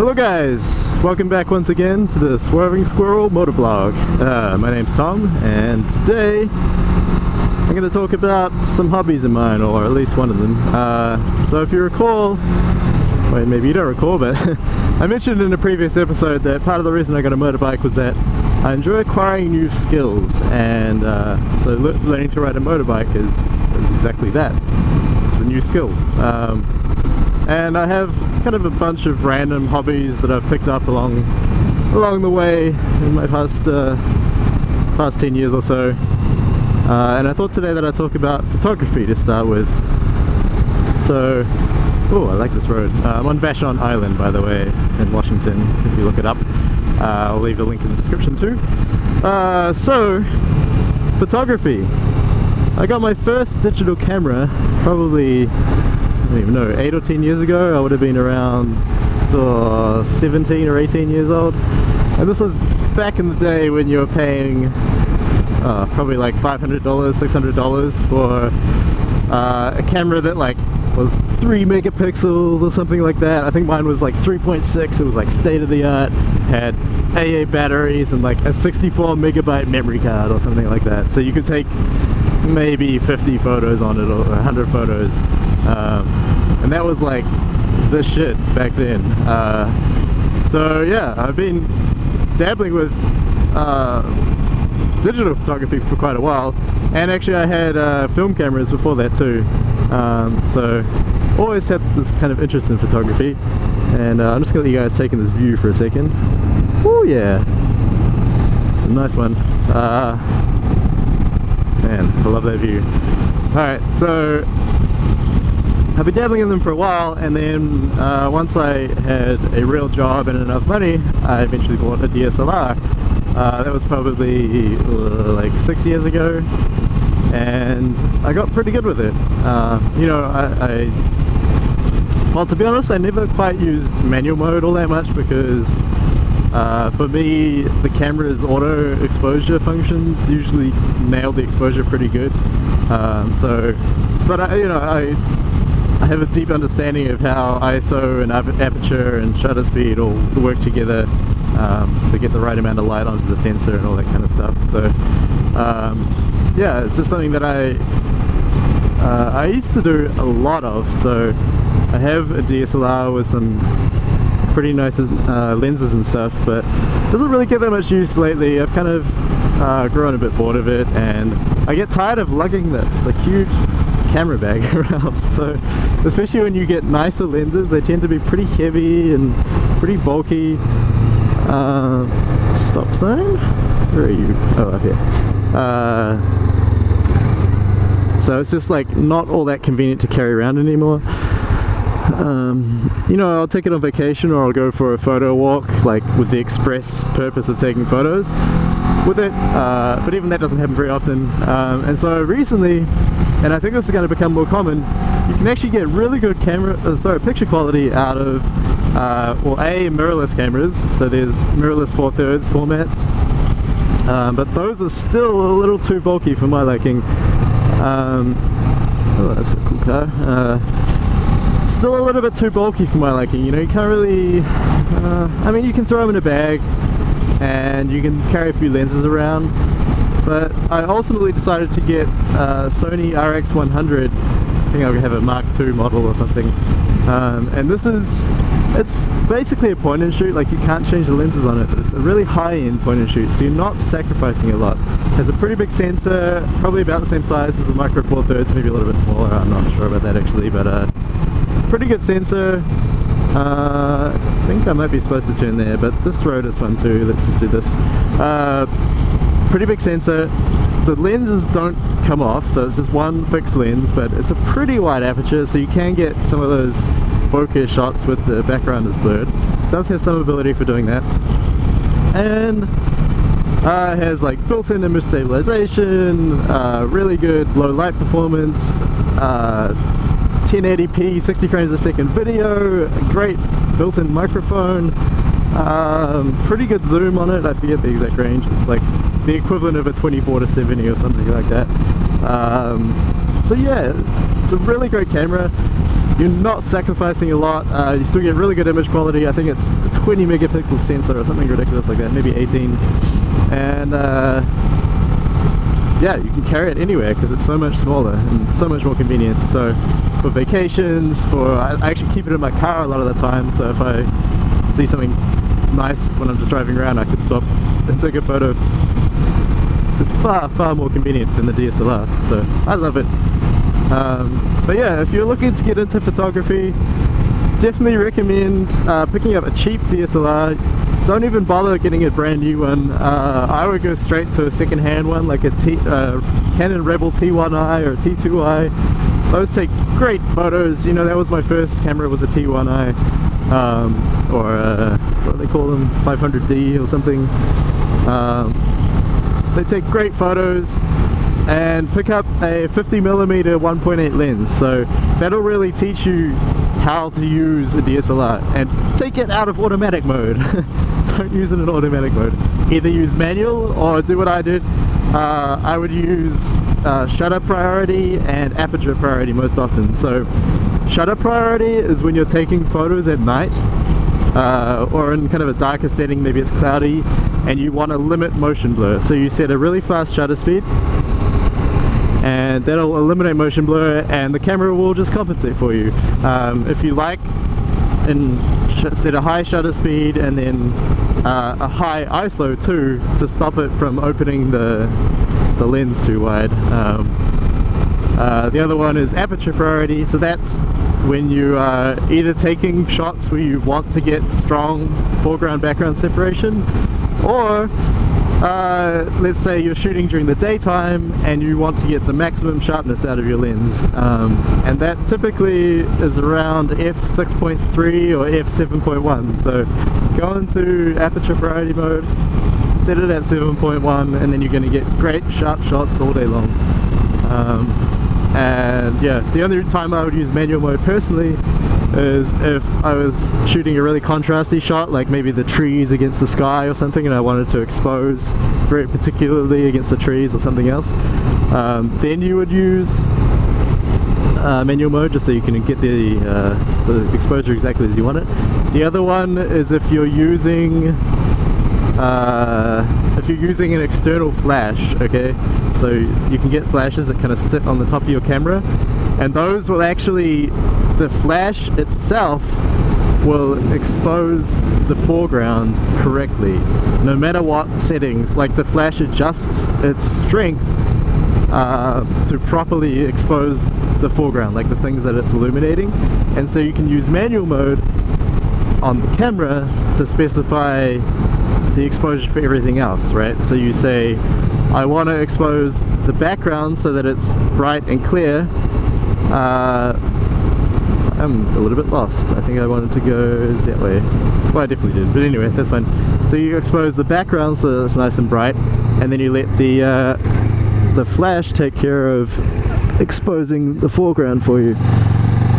Hello guys, welcome back once again to the Swerving Squirrel motovlog. My name's Tom, and today I'm going to talk about some hobbies of mine, or at least one of them. So if you recall, well, maybe you don't recall, but I mentioned in a previous episode that part of the reason I got a motorbike was that I enjoy acquiring new skills, and so learning to ride a motorbike is exactly that. It's a new skill. And I have kind of a bunch of random hobbies that I've picked up along the way in my past 10 years or so. And I thought today that I'd talk about photography to start with. So, oh, I like this road. I'm on Vashon Island, by the way, in Washington, if you look it up. I'll leave a link in the description too. So, photography. I got my first digital camera probably, I don't even know, 8 or 10 years ago. I would have been around 17 or 18 years old. And this was back in the day when you were paying probably like $500, $600 for a camera that like was 3 megapixels or something like that. I think mine was like 3.6. It was like state of the art, had AA batteries and like a 64 megabyte memory card or something like that. So you could take maybe 50 photos on it, or 100 photos. And that was like the shit back then. So yeah, I've been dabbling with digital photography for quite a while, and actually I had film cameras before that too. So always had this kind of interest in photography, and I'm just gonna let you guys take in this view for a second. Oh yeah, it's a nice one. Man, I love that view. Alright, so I've been dabbling in them for a while, and then once I had a real job and enough money, I eventually bought a DSLR. That was probably like 6 years ago, and I got pretty good with it. You know, well, to be honest, I never quite used manual mode all that much because for me, the camera's auto exposure functions usually nail the exposure pretty good. But I have a deep understanding of how ISO and aperture and shutter speed all work together to get the right amount of light onto the sensor and all that kind of stuff. So yeah, it's just something that I used to do a lot of. So I have a DSLR with some pretty nice lenses and stuff, but doesn't really get that much use lately. I've kind of grown a bit bored of it, and I get tired of lugging the huge camera bag around. So especially when you get nicer lenses, they tend to be pretty heavy and pretty bulky. Stop sign? Where are you? Oh, up here. So it's just like not all that convenient to carry around anymore. You know, I'll take it on vacation, or I'll go for a photo walk, like with the express purpose of taking photos with it, but even that doesn't happen very often. And so recently, and I think this is going to become more common, you can actually get really good picture quality out of well, mirrorless cameras. So there's mirrorless 4/3 formats, but those are still a little too bulky for my liking. Oh, that's a cool car. Still a little bit too bulky for my liking. You know, you can't really I mean, you can throw them in a bag and you can carry a few lenses around, but I ultimately decided to get Sony RX100. I think I have a Mark II model or something, and it's basically a point and shoot. Like, you can't change the lenses on it, but it's a really high-end point and shoot, so you're not sacrificing a lot. It has a pretty big sensor, probably about the same size as the Micro Four Thirds, maybe a little bit smaller. I'm not sure about that actually, but pretty good sensor. I think I might be supposed to turn there, but this road is fun too. Let's just do this. Pretty big sensor. The lenses don't come off, so it's just one fixed lens, but it's a pretty wide aperture, so you can get some of those bokeh shots with the background is blurred. It does have some ability for doing that. And it has like built-in image stabilization, really good low light performance, 1080p 60 frames a second video, a great built-in microphone, pretty good zoom on it. I forget the exact range. It's like the equivalent of a 24-70 or something like that. So yeah, it's a really great camera. you're not sacrificing a lot. You still get really good image quality. I think it's a 20 megapixel sensor or something ridiculous like that, maybe 18. And yeah, you can carry it anywhere because it's so much smaller and so much more convenient. So for vacations, I actually keep it in my car a lot of the time, so if I see something nice when I'm just driving around, I could stop and take a photo. It's just far more convenient than the DSLR, so I love it. But yeah, if you're looking to get into photography, definitely recommend picking up a cheap DSLR. Don't even bother getting a brand new one. I would go straight to a second-hand one, like a Canon Rebel T1i or a T2i. Those take great photos. You know, that was my first camera, was a T1i, or what do they call them, 500D or something. They take great photos. And pick up a 50mm 1.8 lens, so that'll really teach you how to use a DSLR, and take it out of automatic mode. Don't use it in automatic mode. Either use manual or do what I did. I would use shutter priority and aperture priority most often. So shutter priority is when you're taking photos at night, or in kind of a darker setting, maybe it's cloudy, and you want to limit motion blur. So you set a really fast shutter speed, and that'll eliminate motion blur, and the camera will just compensate for you. If you like, and set a high shutter speed and then a high ISO too, to stop it from opening the lens too wide. The other one is aperture priority, so that's when you are either taking shots where you want to get strong foreground background separation, or let's say you're shooting during the daytime and you want to get the maximum sharpness out of your lens, and that typically is around f6.3 or f7.1. So go into aperture priority mode, set it at 7.1, and then you're going to get great sharp shots all day long. And yeah, the only time I would use manual mode personally is if I was shooting a really contrasty shot, like maybe the trees against the sky or something, and I wanted to expose very particularly against the trees or something else. Then you would use manual mode, just so you can get the exposure exactly as you want it. The other one is if you're using an external flash, okay? So you can get flashes that kind of sit on the top of your camera, and those will actually, the flash itself will expose the foreground correctly, no matter what settings. Like, the flash adjusts its strength to properly expose the foreground, like the things that it's illuminating. And so you can use manual mode on the camera to specify the exposure for everything else, right? So you say, I want to expose the background so that it's bright and clear. I'm a little bit lost. I think I wanted to go that way. Well, I definitely did, but anyway, that's fine. So you expose the background so that it's nice and bright, and then you let the flash take care of exposing the foreground for you.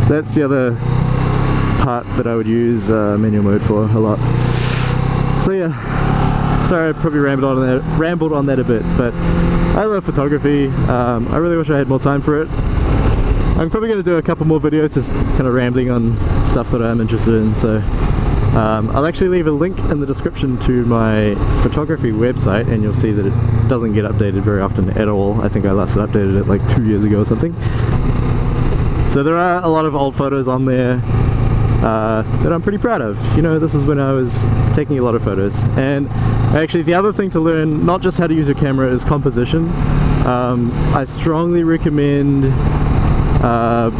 That's the other part that I would use manual mode for a lot. So yeah, sorry I probably rambled on that a bit, but I love photography. I really wish I had more time for it. I'm probably going to do a couple more videos just kind of rambling on stuff that I'm interested in, so I'll actually leave a link in the description to my photography website, and you'll see that it doesn't get updated very often at all. I think I last updated it like 2 years ago or something. So there are a lot of old photos on there that I'm pretty proud of. You know, this is when I was taking a lot of photos. And actually the other thing to learn, not just how to use your camera, is composition. I strongly recommend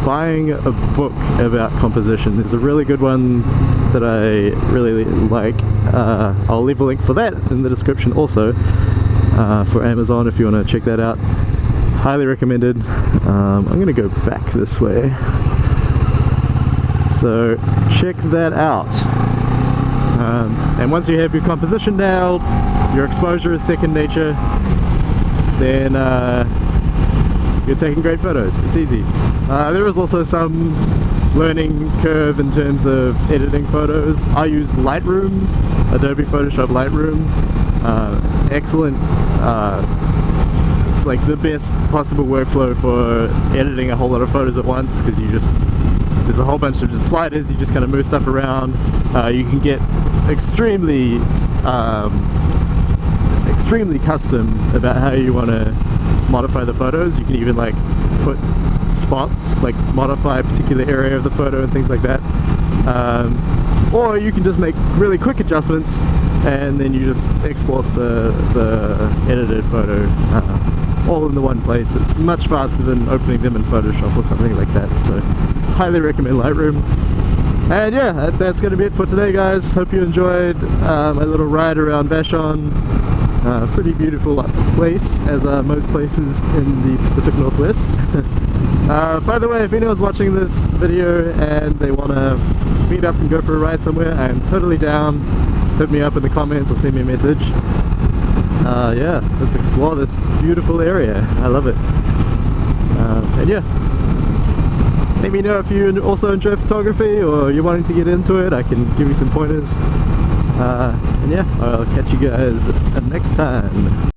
buying a book about composition. There's a really good one that I really like. I'll leave a link for that in the description also, for Amazon if you want to check that out. Highly recommended. I'm going to go back this way. So check that out. And once you have your composition nailed, your exposure is second nature, then you're taking great photos. It's easy. There is also some learning curve in terms of editing photos. I use Lightroom, Adobe Photoshop Lightroom. It's excellent. It's like the best possible workflow for editing a whole lot of photos at once, because you just there's a whole bunch of just sliders. You just kind of move stuff around. You can get extremely custom about how you want to modify the photos. You can even like put spots, like modify a particular area of the photo and things like that. Or you can just make really quick adjustments and then you just export the edited photo all in the one place. It's much faster than opening them in Photoshop or something like that. So highly recommend Lightroom. And yeah, that's going to be it for today, guys. Hope you enjoyed my little ride around Vashon. Pretty beautiful place, as are most places in the Pacific Northwest. By the way, if anyone's watching this video and they want to meet up and go for a ride somewhere, I am totally down. Just hit me up in the comments or send me a message. Yeah, let's explore this beautiful area. I love it. And yeah, let me know if you also enjoy photography or you're wanting to get into it. I can give you some pointers. And yeah, I'll catch you guys next time.